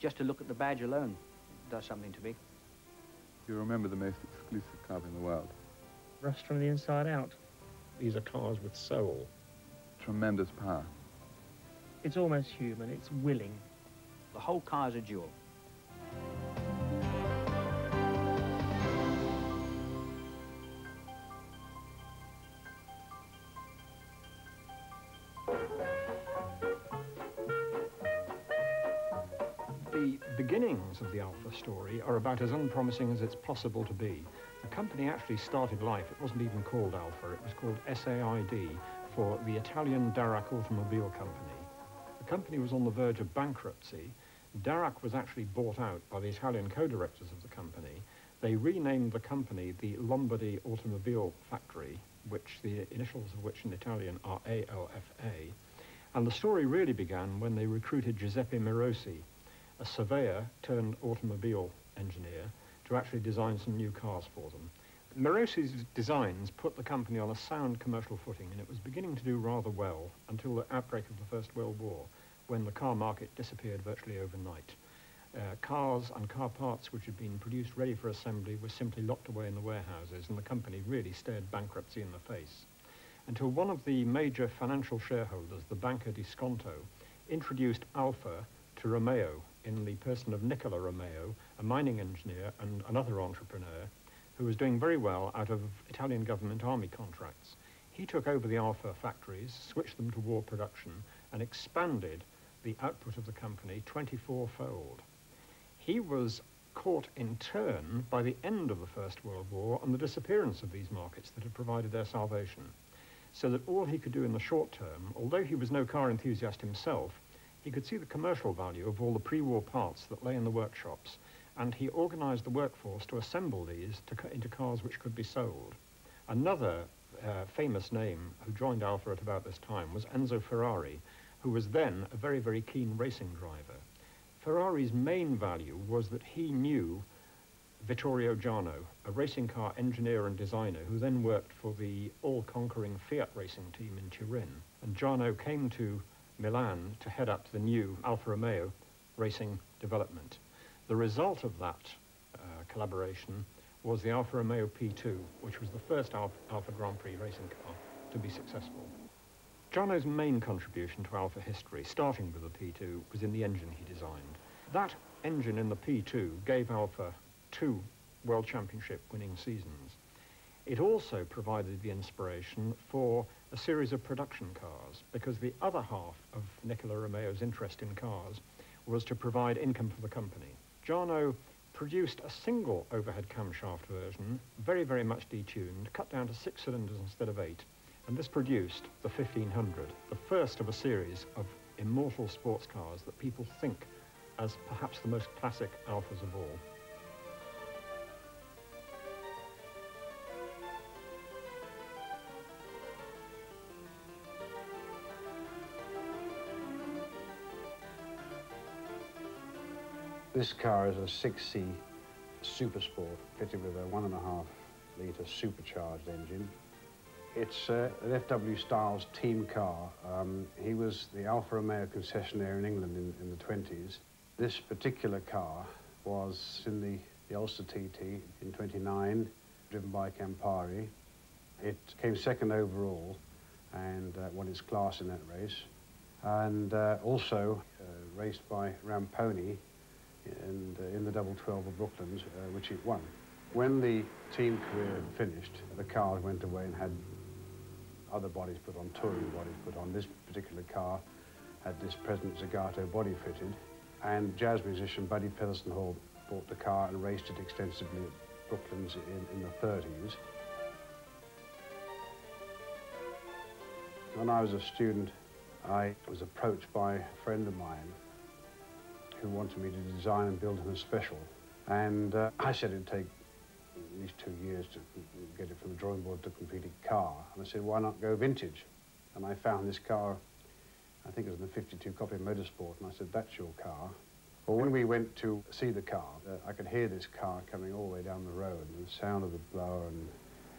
Just to look at the badge alone does something to me. You remember the most exclusive car in the world? Rust from the inside out. These are cars with soul. Tremendous power. It's almost human, it's willing. The whole car is a jewel. The beginnings of the Alfa story are about as unpromising as it's possible to be. The company actually started life, it wasn't even called Alfa, it was called SAID, for the Italian Darracq Automobile Company. The company was on the verge of bankruptcy. Darracq was actually bought out by the Italian co-directors of the company. They renamed the company the Lombardy Automobile Factory, which the initials of which in Italian are ALFA. And the story really began when they recruited Giuseppe Morosi, a surveyor turned automobile engineer, to actually design some new cars for them. Morosi's designs put the company on a sound commercial footing, and it was beginning to do rather well until the outbreak of the First World War, when the car market disappeared virtually overnight. Cars and car parts which had been produced ready for assembly were simply locked away in the warehouses, and the company really stared bankruptcy in the face. Until one of the major financial shareholders, the Banca di Sconto, introduced Alfa to Romeo in the person of Nicola Romeo, a mining engineer and another entrepreneur who was doing very well out of Italian government army contracts. He took over the Alfa factories, switched them to war production, and expanded the output of the company 24-fold. He was caught in turn by the end of the First World War and the disappearance of these markets that had provided their salvation. So that all he could do in the short term, although he was no car enthusiast himself, he could see the commercial value of all the pre-war parts that lay in the workshops, and he organized the workforce to assemble these into cars which could be sold. Another famous name who joined Alfa at about this time was Enzo Ferrari, who was then a very, very keen racing driver. Ferrari's main value was that he knew Vittorio Giano, a racing car engineer and designer who then worked for the all-conquering Fiat racing team in Turin. And Giano came to Milan to head up the new Alfa Romeo racing development. The result of that collaboration was the Alfa Romeo P2, which was the first Alfa Grand Prix racing car to be successful. Giano's main contribution to Alfa history, starting with the P2, was in the engine he designed. That engine in the P2 gave Alfa 2 World Championship winning seasons. It also provided the inspiration for a series of production cars, because the other half of Nicola Romeo's interest in cars was to provide income for the company. Giano produced a single overhead camshaft version, very, very much detuned, cut down to 6 cylinders instead of 8, and this produced the 1500, the first of a series of immortal sports cars that people think as perhaps the most classic Alfas of all. This car is a 6C Super Sport fitted with a 1.5-litre supercharged engine. It's an FW Styles team car. He was the Alfa Romeo concessionaire in England in the 20s. This particular car was in the Ulster TT in 29, driven by Campari. It came second overall and won its class in that race. And also raced by Ramponi and in the double 12 of Brooklands, which it won. When the team career finished, the car went away and had other bodies put on, touring bodies put on. This particular car had this President Zagato body fitted, and jazz musician Buddy Featherston Hall bought the car and raced it extensively at Brooklands in the 30s. When I was a student, I was approached by a friend of mine who wanted me to design and build him a special. And I said it'd take at least 2 years to get it from the drawing board to a completed car. And I said, why not go vintage? And I found this car, I think it was in the 52 copy of Motorsport, and I said, that's your car. Well, when we went to see the car, I could hear this car coming all the way down the road, and the sound of the blower, and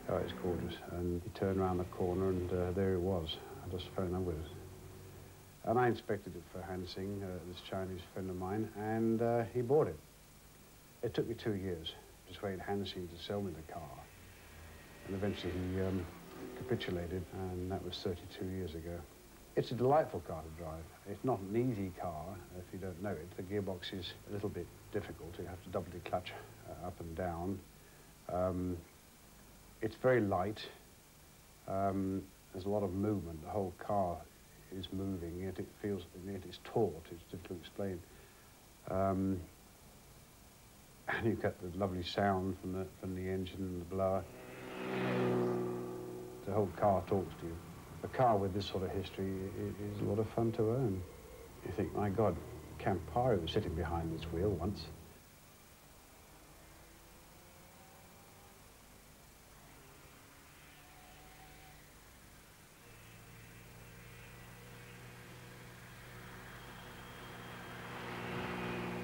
oh, it's gorgeous. And he turned around the corner, and there it was. I just fell in love with it. And I inspected it for Hansing, this Chinese friend of mine, and he bought it. It took me 2 years to persuade Hansing to sell me the car. And eventually he capitulated, and that was 32 years ago. It's a delightful car to drive. It's not an easy car if you don't know it. The gearbox is a little bit difficult. You have to double the clutch up and down. It's very light. There's a lot of movement. The whole car is moving, yet it feels, yet it's taut. It's difficult to explain. And you get the lovely sound from the engine and the blower. The whole car talks to you. A car with this sort of history is a lot of fun to own. You think, my God, Campari was sitting behind this wheel once.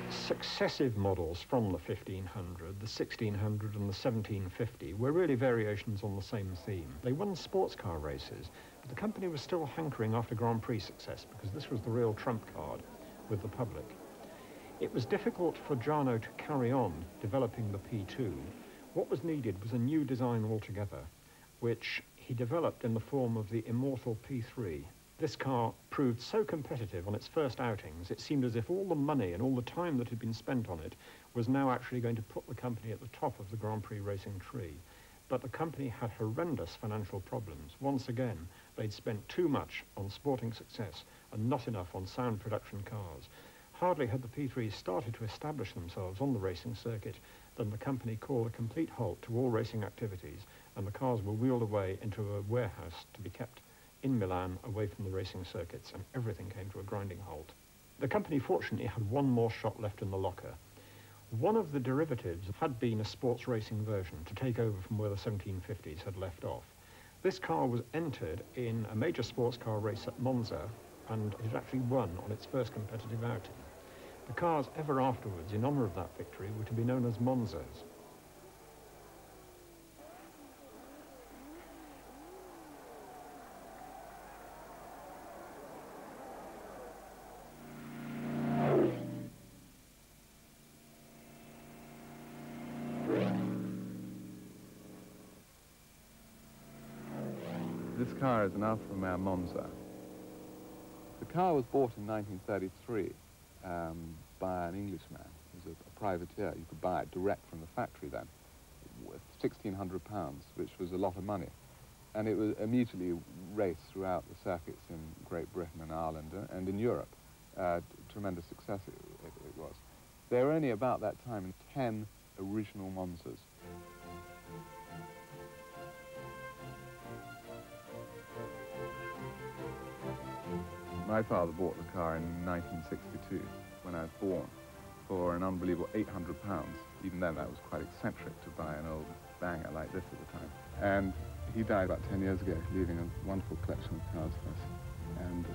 Successive models from the 1500, the 1600 and the 1750 were really variations on the same theme. They won sports car races, but the company was still hankering after Grand Prix success because this was the real trump card with the public. It was difficult for Jarno to carry on developing the P2. What was needed was a new design altogether, which he developed in the form of the immortal P3. This car proved so competitive on its first outings, it seemed as if all the money and all the time that had been spent on it was now actually going to put the company at the top of the Grand Prix racing tree. But the company had horrendous financial problems. Once again, they'd spent too much on sporting success and not enough on sound production cars. Hardly had the P3s started to establish themselves on the racing circuit than the company called a complete halt to all racing activities, and the cars were wheeled away into a warehouse to be kept in Milan, away from the racing circuits, and everything came to a grinding halt. The company fortunately had one more shot left in the locker. One of the derivatives had been a sports racing version to take over from where the 1750s had left off. This car was entered in a major sports car race at Monza, and it had actually won on its first competitive outing. The cars ever afterwards, in honour of that victory, were to be known as Monzas. This car is an Alfa Romeo Monza. The car was bought in 1933 by an Englishman. He was a privateer. You could buy it direct from the factory then, with £1,600, which was a lot of money. And it was immediately raced throughout the circuits in Great Britain and Ireland and in Europe. Tremendous success it was. There were only about that time 10 original Monzas. My father bought the car in 1962, when I was born, for an unbelievable £800. Even then, that was quite eccentric to buy an old banger like this at the time. And he died about 10 years ago, leaving a wonderful collection of cars for us. And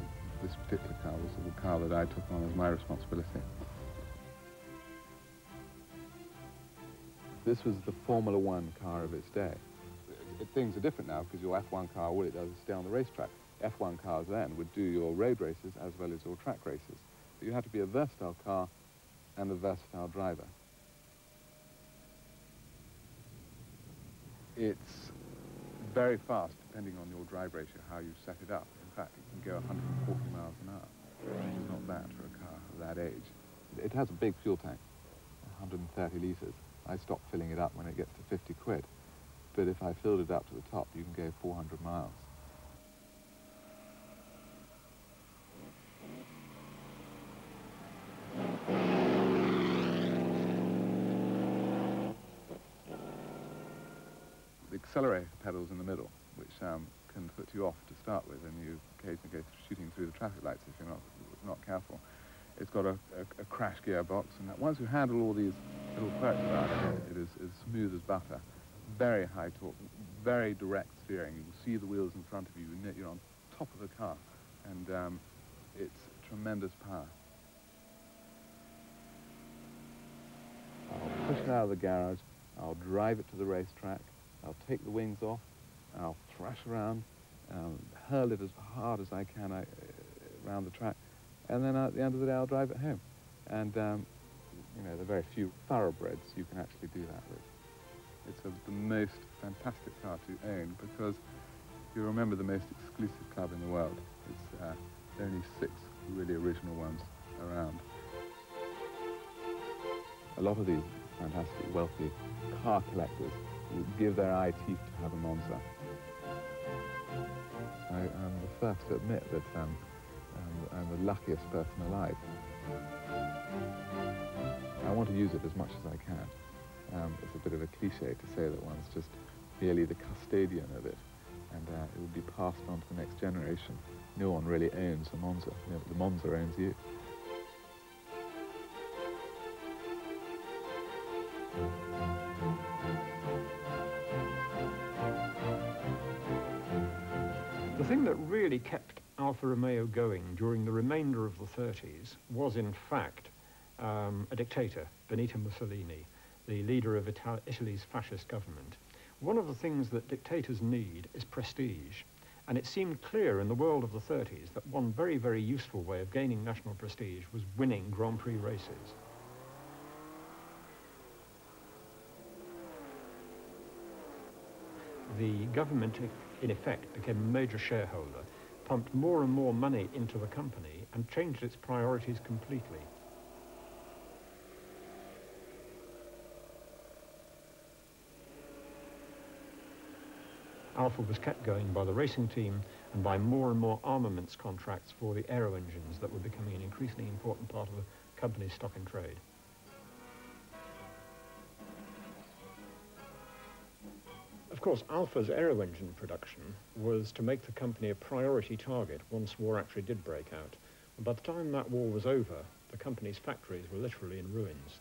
this particular car was the car that I took on as my responsibility. This was the Formula One car of its day. Things are different now, because your F1 car, all it does is stay on the racetrack. F1 cars then would do your road races as well as your track races. But you had to be a versatile car and a versatile driver. It's very fast, depending on your drive ratio, how you set it up. In fact, it can go 140 miles an hour, which is not bad for a car of that age. It has a big fuel tank, 130 litres. I stop filling it up when it gets to 50 quid. But if I filled it up to the top, you can go 400 miles. The accelerator pedal's in the middle, which can put you off to start with, and you occasionally go shooting through the traffic lights if you're not careful. It's got a crash gearbox, and once you handle all these little quirks about it, it is as smooth as butter. Very high torque, very direct steering. You can see the wheels in front of you, and you're on top of the car, and it's tremendous power. I'll push it out of the garage, I'll drive it to the racetrack, I'll take the wings off, I'll thrash around, hurl it as hard as I can around the track, and then at the end of the day I'll drive it home. And you know, there are very few thoroughbreds you can actually do that with. It's the most fantastic car to own because you remember the most exclusive club in the world. It's only 6 really original ones around. A lot of these fantastic, wealthy car collectors would give their eye teeth to have a Monza. I'm the first to admit that I'm the luckiest person alive. I want to use it as much as I can. It's a bit of a cliche to say that one's just merely the custodian of it, and it will be passed on to the next generation. No one really owns a Monza. You know, the Monza owns you. The thing that really kept Alfa Romeo going during the remainder of the 30s was, in fact, a dictator, Benito Mussolini, the leader of Italy's fascist government. One of the things that dictators need is prestige, and it seemed clear in the world of the 30s that one very, very useful way of gaining national prestige was winning Grand Prix races. The government, in effect, became a major shareholder, pumped more and more money into the company, and changed its priorities completely. Alfa was kept going by the racing team and by more and more armaments contracts for the aero engines that were becoming an increasingly important part of the company's stock in trade. Of course, Alfa's aero engine production was to make the company a priority target once war actually did break out. And by the time that war was over, the company's factories were literally in ruins.